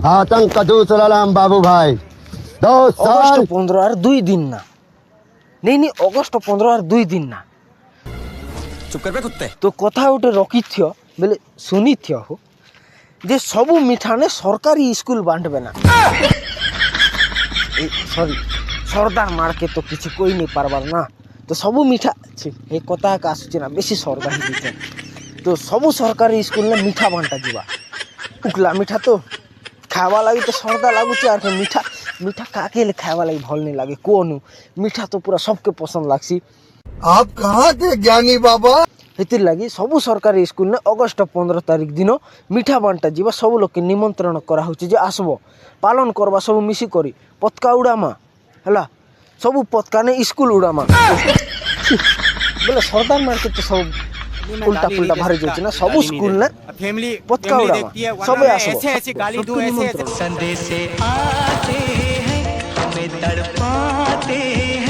आतंक का दूसरा नाम बाबू भाई 2 অগস্ট साल 15 আর 2 দিন না নেই অগস্ট 15 আর 2 দিন না चुप कर बे कुत्ते। তো কথা ওটা রকিথিও বলে শুনিথিও হো যে সবু মিঠানে সরকারি স্কুল বাঁটবে না সরি সর্দার মার্কে তো কিছু কই নি পারবার না তো সবু মিঠা এ কথা আসছে না বেশি সরকারি দিতে তো সবু সরকারি স্কুলে মিঠা বাঁটা ଯିବା উকলা মিঠা তো খাওয়া লাগি তো সরদা লাগুছে আর মিঠা মিঠা কাকে হেলে খাওয়া লাগি ভাল নি লাগে কোন মিঠা তো পুরা সবকে পছন্দ লাগছি आप कहाँ थे ज्ञानी बाबा ହେଥିର୍ ଲାଗି ସବୁ ସରକାରୀ ସ୍କୁଲରେ ଅଗଷ୍ଟ 15 ତାରିଖ ଦିନ ମିଠା ବାଣ୍ଟା ଯିବା ସବୁ ଲୋକେ ନିମନ୍ତ୍ରଣ କରାହେଉଛି ଯେ ଆସିବ ପାଳନ କରବା ସବୁ ମିଶିକରି ପତକା ଉଡ଼ାମା ହେଲା ସବୁ ପତକାନେ ସ୍କୁଲ ଉଡ଼ାମା ବୋଲେ ସରଦାର ମାର୍କେ ତ ସବୁ ଉଲ୍ଟା ପୁଲ୍ଟା ବାହାରି ଯାଉଛି ନା ସବୁ ସ୍କୁଲରେ फैमिली पतका फैमिली उड़ावा। देखती है सब वरना मैं आसो। ऐसे ऐसे गाली दूं ऐसे ऐसे संदेश आते हैं हमें तड़पाते हैं